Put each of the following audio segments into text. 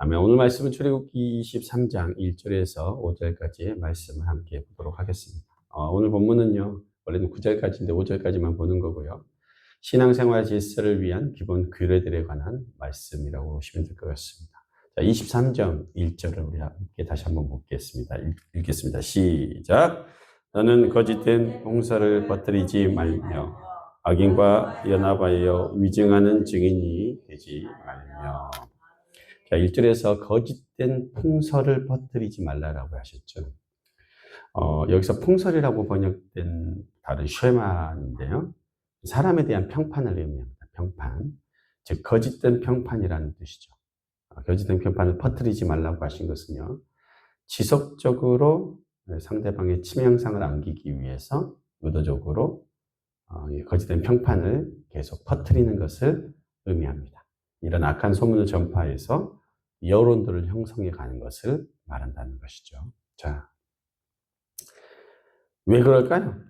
아멘. 오늘 말씀은 출애굽기 23장 1절에서 5절까지의 말씀을 함께 보도록 하겠습니다. 오늘 본문은요, 원래는 9절까지인데 5절까지만 보는 거고요. 신앙생활 질서를 위한 기본 규례들에 관한 말씀이라고 보시면 될 것 같습니다. 자, 23장 1절을 우리 함께 다시 한번 보겠습니다. 읽겠습니다. 시작. 너는 거짓된 홍사를 퍼뜨리지 말며 악인과 연합하여 위증하는 증인이 되지 말며. 자, 1절에서 거짓된 풍설을 퍼뜨리지 말라라고 하셨죠. 여기서 풍설이라고 번역된 다른 쉐마인데요. 사람에 대한 평판을 의미합니다. 평판. 즉, 거짓된 평판이라는 뜻이죠. 거짓된 평판을 퍼뜨리지 말라고 하신 것은요, 지속적으로 상대방의 치명상을 안기기 위해서 의도적으로 거짓된 평판을 계속 퍼뜨리는 것을 의미합니다. 이런 악한 소문을 전파해서 여론들을 형성해 가는 것을 말한다는 것이죠. 자, 왜 그럴까요?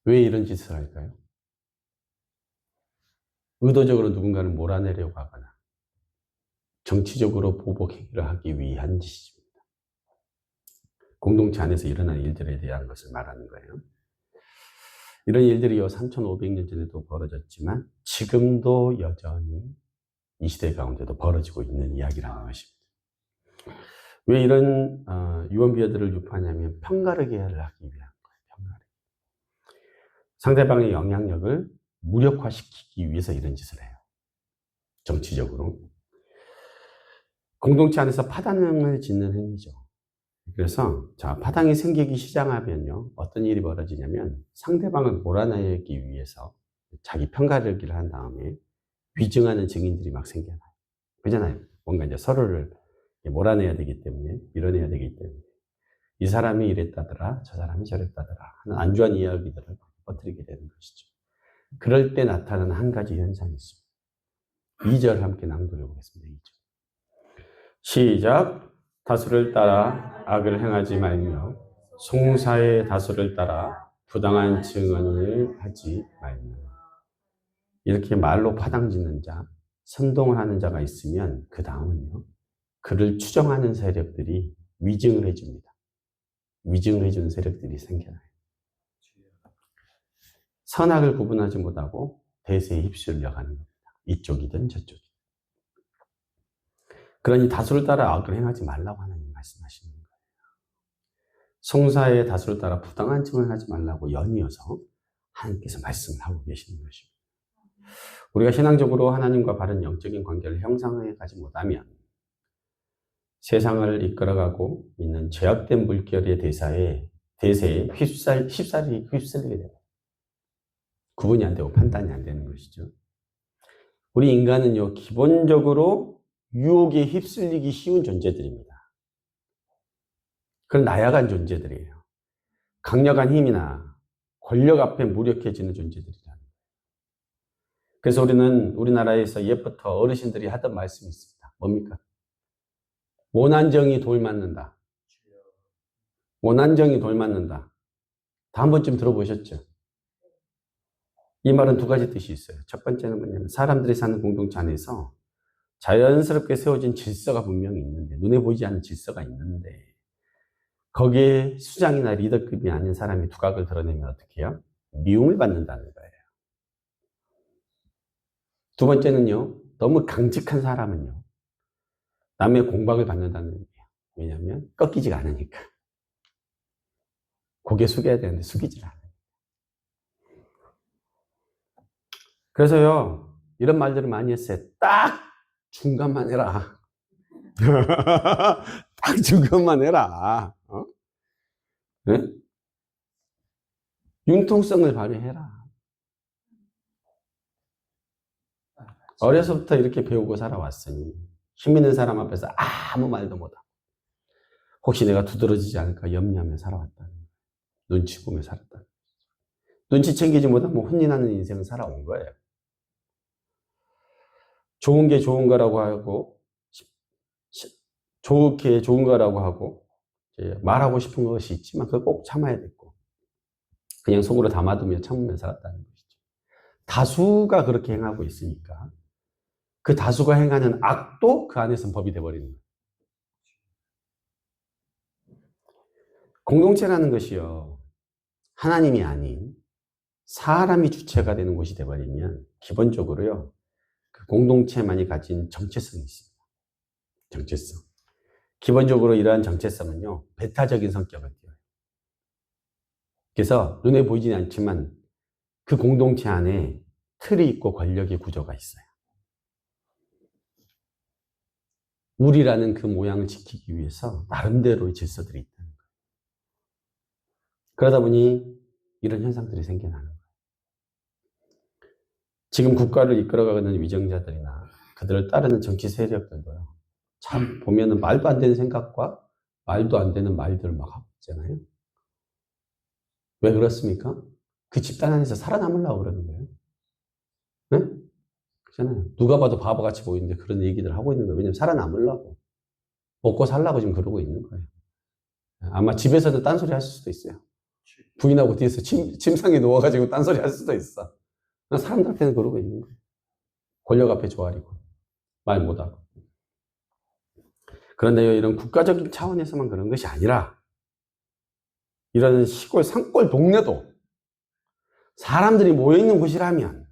왜 이런 짓을 할까요? 의도적으로 누군가를 몰아내려고 하거나 정치적으로 보복행위를 하기 위한 짓입니다. 공동체 안에서 일어난 일들에 대한 것을 말하는 거예요. 이런 일들이 3,500년 전에도 벌어졌지만 지금도 여전히 이 시대 가운데도 벌어지고 있는 이야기라는 것입니다. 왜 이런 유언비어들을 유포하냐면 편가르기를 하기 위한 거예요. 편가르기. 상대방의 영향력을 무력화시키기 위해서 이런 짓을 해요. 정치적으로. 공동체 안에서 파단을 짓는 행위죠. 그래서 자, 파당이 생기기 시작하면요, 어떤 일이 벌어지냐면 상대방을 몰아내기 위해서 자기 편가르기를 한 다음에 위증하는 증인들이 막 생겨나요. 그잖아요. 뭔가 이제 서로를 몰아내야 되기 때문에, 밀어내야 되기 때문에 이 사람이 이랬다더라, 저 사람이 저랬다더라 하는 안주한 이야기들을 퍼뜨리게 되는 것이죠. 그럴 때 나타나는 한 가지 현상이 있습니다. 2절 함께 낭독해 보겠습니다. 2절. 시작. 다수를 따라 악을 행하지 말며 송사의 다수를 따라 부당한 증언을 하지 말며. 이렇게 말로 파당짓는 자, 선동을 하는 자가 있으면 그 다음은요, 그를 추정하는 세력들이 위증을 해줍니다. 위증을 해주는 세력들이 생겨나요. 선악을 구분하지 못하고 대세에 휩쓸려 가는 겁니다. 이쪽이든 저쪽이든. 그러니 다수를 따라 악을 행하지 말라고 하나님 말씀하시는 거예요. 송사의 다수를 따라 부당한 증언을 하지 말라고 연이어서 하나님께서 말씀을 하고 계시는 것입니다. 우리가 신앙적으로 하나님과 바른 영적인 관계를 형성해 가지 못하면 세상을 이끌어가고 있는 죄악된 물결의 대세에 휩쓸리게 됩니다. 구분이 안 되고 판단이 안 되는 것이죠. 우리 인간은요, 기본적으로 유혹에 휩쓸리기 쉬운 존재들입니다. 그런 나약한 존재들이에요. 강력한 힘이나 권력 앞에 무력해지는 존재들이라는 거예요. 그래서 우리는 우리나라에서 옛부터 어르신들이 하던 말씀이 있습니다. 뭡니까? 모난정이 돌 맞는다. 모난정이 돌 맞는다. 다 한 번쯤 들어보셨죠? 이 말은 두 가지 뜻이 있어요. 첫 번째는 뭐냐면 사람들이 사는 공동체 안에서 자연스럽게 세워진 질서가 분명히 있는데, 눈에 보이지 않는 질서가 있는데 거기에 수장이나 리더급이 아닌 사람이 두각을 드러내면 어떻게 해요? 미움을 받는다는 거예요. 두 번째는요, 너무 강직한 사람은요, 남의 공박을 받는다는 얘기예요. 왜냐하면 꺾이지가 않으니까. 고개 숙여야 되는데 숙이질 않아요. 그래서요, 이런 말들을 많이 했어요. 딱 중간만 해라. 딱 중간만 해라. 네? 융통성을 발휘해라. 어려서부터 이렇게 배우고 살아왔으니 힘 있는 사람 앞에서 아무 말도 못하고 혹시 내가 두드러지지 않을까 염려하며 살아왔다는 거예요. 눈치 보며 살았다는 거예요. 눈치 챙기지 못하면 혼이 나는 인생을 살아온 거예요. 좋은 게 좋은 거라고 하고 좋게 좋은 거라고 하고 말하고 싶은 것이 있지만 그걸 꼭 참아야 됐고 그냥 속으로 담아두며 참으며 살았다는 것이죠. 다수가 그렇게 행하고 있으니까 그 다수가 행하는 악도 그 안에서는 법이 돼버리는 거예요. 공동체라는 것이요, 하나님이 아닌 사람이 주체가 되는 곳이 돼버리면 기본적으로요, 그 공동체만이 가진 정체성이 있습니다. 정체성. 기본적으로 이러한 정체성은요, 배타적인 성격을 띠어요. 그래서 눈에 보이지는 않지만 그 공동체 안에 틀이 있고 권력의 구조가 있어요. 우리라는 그 모양을 지키기 위해서 나름대로의 질서들이 있다는 거예요. 그러다 보니 이런 현상들이 생겨나는 거예요. 지금 국가를 이끌어가는 위정자들이나 그들을 따르는 정치 세력들도요, 참 보면은 말도 안 되는 생각과 말도 안 되는 말들을 막 하고 있잖아요. 왜 그렇습니까? 그 집단 안에서 살아남으려고 그러는 거예요. 네? 그렇잖아요. 누가 봐도 바보같이 보이는데 그런 얘기들 하고 있는 거예요. 왜냐면 살아남으려고. 먹고 살라고 지금 그러고 있는 거예요. 아마 집에서도 딴소리 하실 수도 있어요. 부인하고 뒤에서 침상에 누워가지고 딴소리 할 수도 있어. 사람들한테는 그러고 있는 거예요. 권력 앞에 조아리고 말 못하고. 그런데요, 이런 국가적인 차원에서만 그런 것이 아니라 이런 시골 산골 동네도 사람들이 모여있는 곳이라면,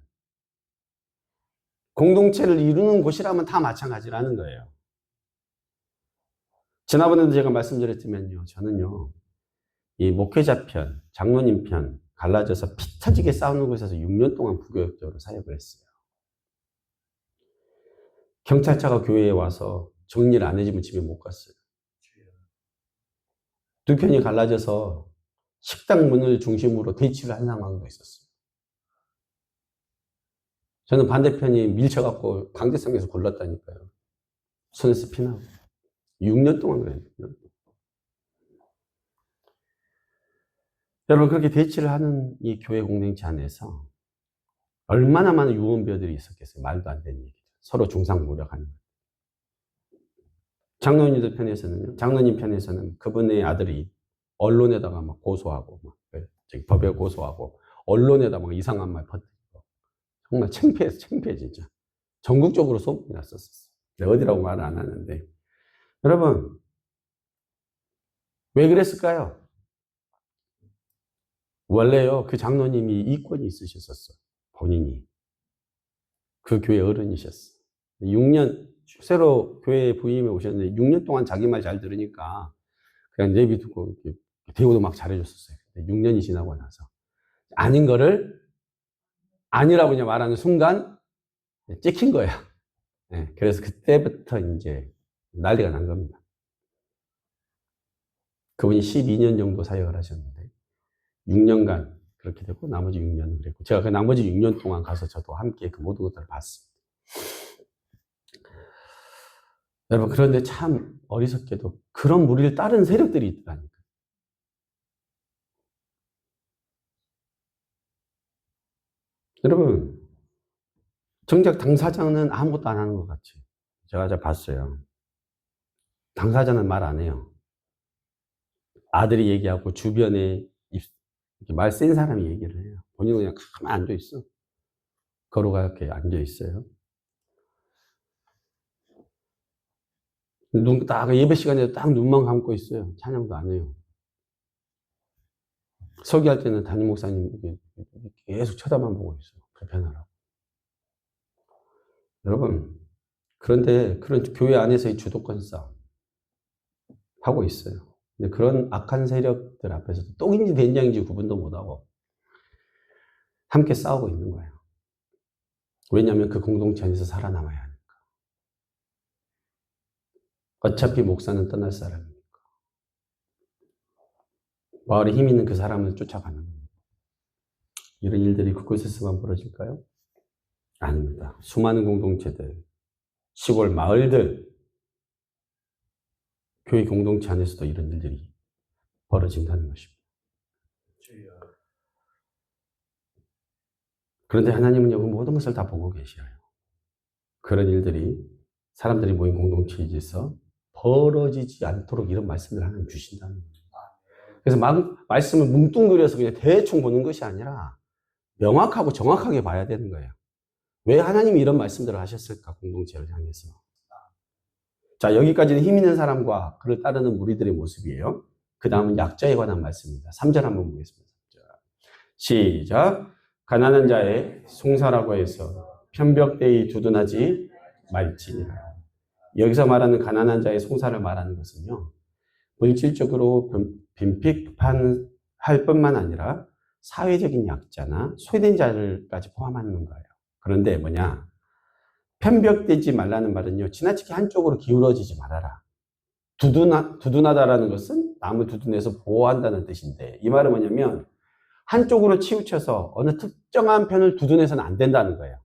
공동체를 이루는 곳이라면 다 마찬가지라는 거예요. 지난번에도 제가 말씀드렸지만요, 저는요, 이 목회자 편, 장로님 편 갈라져서 피 터지게 싸우는 곳에서 6년 동안 부교역적으로 사역을 했어요. 경찰차가 교회에 와서 정리를 안 해주면 집에 못 갔어요. 두 편이 갈라져서 식당 문을 중심으로 대치를 한 상황도 있었어요. 저는 반대편이 밀쳐갖고 강제성에서 골랐다니까요. 손에서 피나고. 6년 동안 그래요. 여러분, 그렇게 대치를 하는 이 교회 공동체 안에서 얼마나 많은 유언비어들이 있었겠어요. 말도 안 되는 얘기죠. 서로 중상모략하는 거예요. 장로님들 편에서는요, 장로님 편에서는 그분의 아들이 언론에다가 막 고소하고, 막 법에 고소하고, 언론에다 막 이상한 말 퍼뜨리고, 정말 창피해서 창피해, 진짜. 전국적으로 소문이 났었어요. 어디라고 말을 안 하는데. 여러분, 왜 그랬을까요? 원래요, 그 장로님이 이권이 있으셨었어요. 본인이. 그 교회 어른이셨어요. 6년, 새로 교회에 부임해 오셨는데 6년 동안 자기 말 잘 들으니까 그냥 내비두고 대우도 막 잘해줬었어요. 6년이 지나고 나서 아닌 거를 아니라고 그냥 말하는 순간 찍힌 거예요. 네, 그래서 그때부터 이제 난리가 난 겁니다. 그분이 12년 정도 사역을 하셨는데 6년간 그렇게 되고 나머지 6년은 그랬고, 제가 그 나머지 6년 동안 가서 저도 함께 그 모든 것들을 봤습니다. 여러분, 그런데 참 어리석게도 그런 무리를 따르는 세력들이 있다니까. 여러분, 정작 당사자는 아무것도 안 하는 것 같지. 제가 봤어요. 당사자는 말 안 해요. 아들이 얘기하고 주변에 말 센 사람이 얘기를 해요. 본인은 그냥 가만히 앉아 있어. 거로가 이렇게 앉아 있어요. 딱 예배 시간에 딱 눈만 감고 있어요. 찬양도 안 해요. 설교할 때는 담임 목사님 계속 쳐다만 보고 있어요. 불편하라고. 여러분, 그런데 그런 교회 안에서의 주도권 싸움 하고 있어요. 근데 그런 악한 세력들 앞에서도 똥인지 된장인지 구분도 못하고 함께 싸우고 있는 거예요. 왜냐하면 그 공동체 안에서 살아남아야 하니까. 어차피 목사는 떠날 사람이니까. 마을에 힘 있는 그 사람을 쫓아가는 겁니다. 이런 일들이 그곳에서만 벌어질까요? 아닙니다. 수많은 공동체들, 시골 마을들, 교회 공동체 안에서도 이런 일들이 벌어진다는 것입니다. 그런데 하나님은 여기 모든 것을 다 보고 계셔요. 그런 일들이 사람들이 모인 공동체에서 벌어지지 않도록 이런 말씀을 하나님 주신다는 거예요. 그래서 말씀을 뭉뚱그려서 그냥 대충 보는 것이 아니라 명확하고 정확하게 봐야 되는 거예요. 왜 하나님이 이런 말씀들을 하셨을까? 공동체를 향해서. 자, 여기까지는 힘 있는 사람과 그를 따르는 무리들의 모습이에요. 그 다음은 약자에 관한 말씀입니다. 3절 한번 보겠습니다. 시작. 가난한 자의 송사라고 해서 편벽되이 두둔하지 말지니라. 여기서 말하는 가난한 자의 송사를 말하는 것은요, 물질적으로 빈핍할 뿐만 아니라 사회적인 약자나 소외된 자들까지 포함하는 거예요. 그런데 뭐냐? 편벽되지 말라는 말은요, 지나치게 한쪽으로 기울어지지 말아라. 두둔하다라는 것은 남을 두둔해서 보호한다는 뜻인데, 이 말은 뭐냐면 한쪽으로 치우쳐서 어느 특정한 편을 두둔해서는 안 된다는 거예요.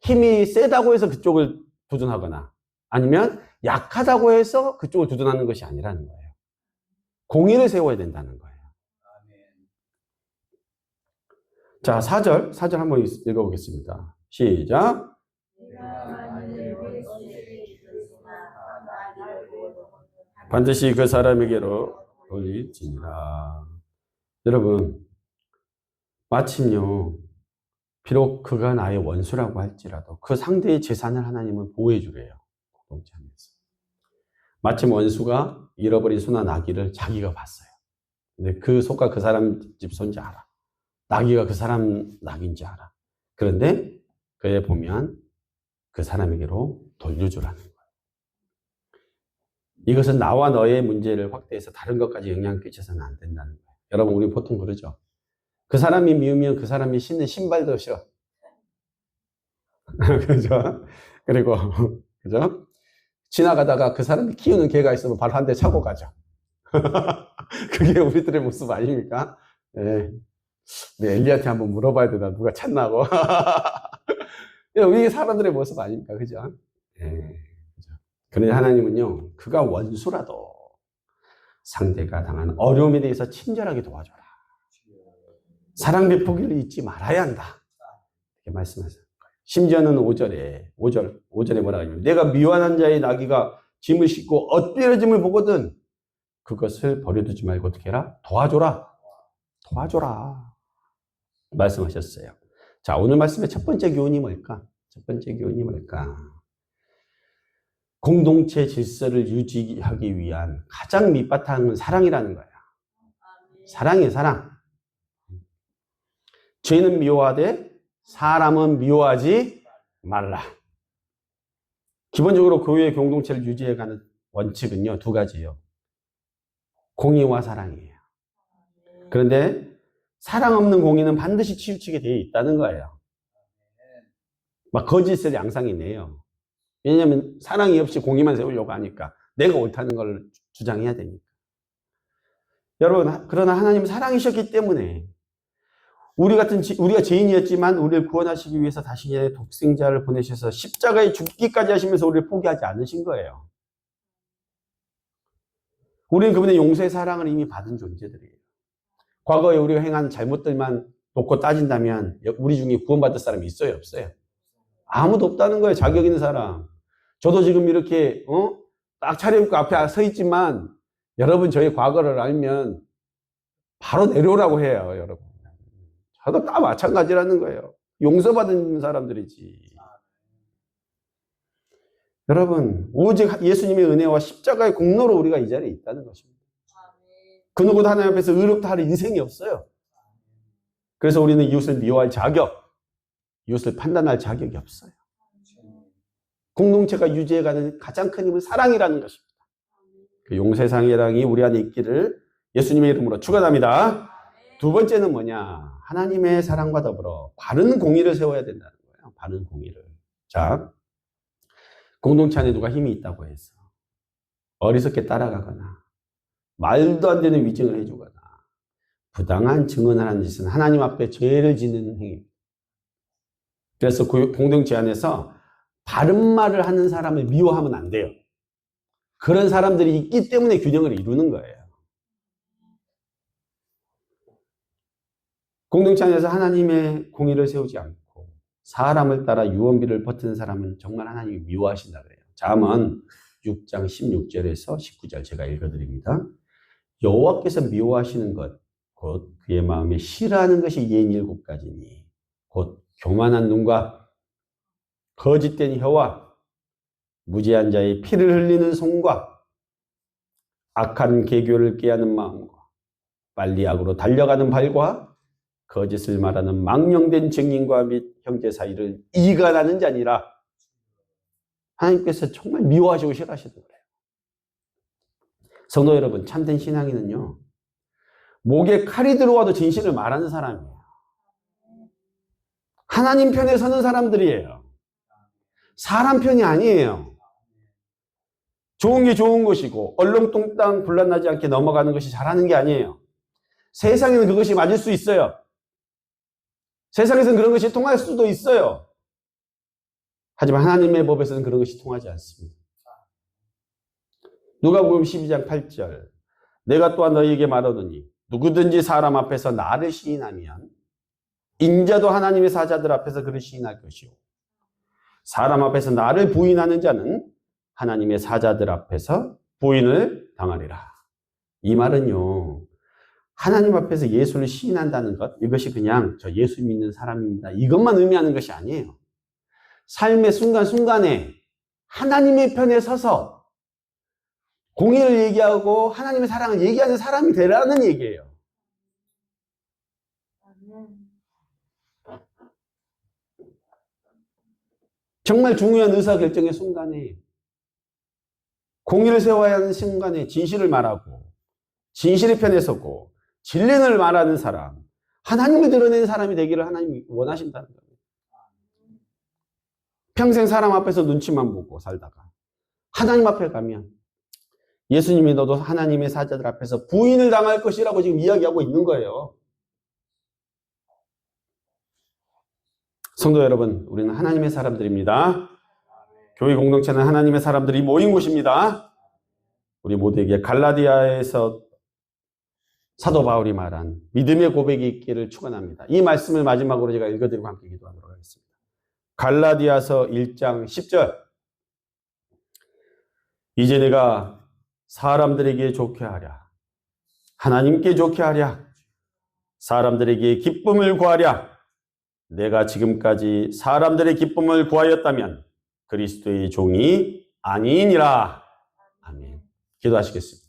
힘이 세다고 해서 그쪽을 두둔하거나 아니면 약하다고 해서 그쪽을 두둔하는 것이 아니라는 거예요. 공의를 세워야 된다는 거예요. 자, 4절 한번 읽어보겠습니다. 시작. 반드시 그 사람에게로 돌릴지니라. 여러분, 마침요, 비록 그가 나의 원수라고 할지라도 그 상대의 재산을 하나님은 보호해 주래요. 공동체 안에서. 마침 원수가 잃어버린 소나 나귀를 자기가 봤어요. 근데 그 소가 그 사람 집 소인지 알아. 나귀가 그 사람 나귀인지 알아. 그런데 그에 보면 그 사람에게로 돌려주라는 거예요. 이것은 나와 너의 문제를 확대해서 다른 것까지 영향을 끼쳐서는 안 된다는 거예요. 여러분, 우리 보통 그러죠. 그 사람이 미우면 그 사람이 신는 신발도 신어. 그죠? 그리고, 그죠? 지나가다가 그 사람이 키우는 개가 있으면 바로 한 대 차고 가죠. 그게 우리들의 모습 아닙니까? 네. 엘리한테 한번 물어봐야 되나, 누가 찾나고. 우리 사람들의 모습 아닙니까? 그죠? 네. 그런데 하나님은요, 그가 원수라도 상대가 당하는 어려움에 대해서 친절하게 도와줘라. 사랑 베푸기를 잊지 말아야 한다. 이렇게 말씀하셨어요. 심지어는 5절에 뭐라 하냐면, 내가 미워하는 자의 나귀가 짐을 싣고 엇비어짐을 보거든 그것을 버려두지 말고 어떻게 해라? 도와줘라. 말씀하셨어요. 자, 오늘 말씀의 첫 번째 교훈이 뭘까? 공동체 질서를 유지하기 위한 가장 밑바탕은 사랑이라는 거야. 사랑이에요, 사랑. 죄는 미워하되 사람은 미워하지 말라. 기본적으로 교회의 공동체를 유지해가는 원칙은요, 두 가지예요. 공의와 사랑이에요. 그런데 사랑 없는 공의는 반드시 치우치게 되어 있다는 거예요. 막 거짓을 양상이네요. 왜냐하면 사랑이 없이 공의만 세우려고 하니까 내가 옳다는 걸 주장해야 되니까. 여러분, 그러나 하나님은 사랑이셨기 때문에 우리가 죄인이었지만 우리를 구원하시기 위해서 자신의 독생자를 보내셔서 십자가에 죽기까지 하시면서 우리를 포기하지 않으신 거예요. 우리는 그분의 용서의 사랑을 이미 받은 존재들이에요. 과거에 우리가 행한 잘못들만 놓고 따진다면 우리 중에 구원받을 사람이 있어요, 없어요? 아무도 없다는 거예요, 자격 있는 사람. 저도 지금 이렇게 딱 차려입고 앞에 서 있지만 여러분 저희 과거를 알면 바로 내려오라고 해요, 여러분. 저도 다 마찬가지라는 거예요. 용서받은 사람들이지. 여러분, 오직 예수님의 은혜와 십자가의 공로로 우리가 이 자리에 있다는 것입니다. 그 누구도 하나님 앞에서 의롭다 할 인생이 없어요. 그래서 우리는 이웃을 미워할 자격, 이웃을 판단할 자격이 없어요. 공동체가 유지해가는 가장 큰 힘은 사랑이라는 것입니다. 그 용서의 사랑이 우리 안에 있기를 예수님의 이름으로 축원합니다. 두 번째는 뭐냐? 하나님의 사랑과 더불어 바른 공의를 세워야 된다는 거예요. 바른 공의를. 자, 공동체 안에 누가 힘이 있다고 해서 어리석게 따라가거나 말도 안 되는 위증을 해주거나 부당한 증언을 하는 짓은 하나님 앞에 죄를 짓는 행위입니다. 그래서 공동체 안에서 바른 말을 하는 사람을 미워하면 안 돼요. 그런 사람들이 있기 때문에 균형을 이루는 거예요. 공동체 안에서 하나님의 공의를 세우지 않고 사람을 따라 유언비를 버티는 사람은 정말 하나님이 미워하신다 그래요. 잠언 6장 16절에서 19절 제가 읽어드립니다. 여호와께서 미워하시는 것, 곧 그의 마음에 싫어하는 것이 67가지니 곧 교만한 눈과 거짓된 혀와 무지한 자의 피를 흘리는 손과 악한 계교를 꾀하는 마음과 빨리 악으로 달려가는 발과 거짓을 말하는 망령된 증인과 및 형제 사이를 이간하는 자니라. 하나님께서 정말 미워하시고 싫어하시는 거예요. 성도 여러분, 참된 신앙인은요, 목에 칼이 들어와도 진실을 말하는 사람이에요. 하나님 편에 서는 사람들이에요. 사람 편이 아니에요. 좋은 게 좋은 것이고 얼렁뚱땅 분란나지 않게 넘어가는 것이 잘하는 게 아니에요. 세상에는 그것이 맞을 수 있어요. 세상에서는 그런 것이 통할 수도 있어요. 하지만 하나님의 법에서는 그런 것이 통하지 않습니다. 누가복음 12장 8절 내가 또한 너희에게 말하노니 누구든지 사람 앞에서 나를 시인하면 인자도 하나님의 사자들 앞에서 그를 시인할 것이요 사람 앞에서 나를 부인하는 자는 하나님의 사자들 앞에서 부인을 당하리라. 이 말은요, 하나님 앞에서 예수를 시인한다는 것, 이것이 그냥 저 예수 믿는 사람입니다, 이것만 의미하는 것이 아니에요. 삶의 순간순간에 하나님의 편에 서서 공의를 얘기하고 하나님의 사랑을 얘기하는 사람이 되라는 얘기예요. 정말 중요한 의사결정의 순간에 공의를 세워야 하는 순간에 진실을 말하고 진실의 편에 서고 진리를 말하는 사람, 하나님을 드러내는 사람이 되기를 하나님이 원하신다는 거예요. 평생 사람 앞에서 눈치만 보고 살다가 하나님 앞에 가면 예수님이 너도 하나님의 사자들 앞에서 부인을 당할 것이라고 지금 이야기하고 있는 거예요. 성도 여러분, 우리는 하나님의 사람들입니다. 교회 공동체는 하나님의 사람들이 모인 곳입니다. 우리 모두에게 갈라디아에서 사도 바울이 말한 믿음의 고백이 있기를 축원합니다. 이 말씀을 마지막으로 제가 읽어드리고 함께 기도하도록 하겠습니다. 갈라디아서 1장 10절 이제 내가 사람들에게 좋게 하랴 하나님께 좋게 하랴 사람들에게 기쁨을 구하랴 내가 지금까지 사람들의 기쁨을 구하였다면 그리스도의 종이 아니니라. 아멘. 기도하시겠습니다.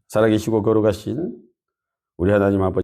살아계시고 걸어가신 우리 하나님 아버지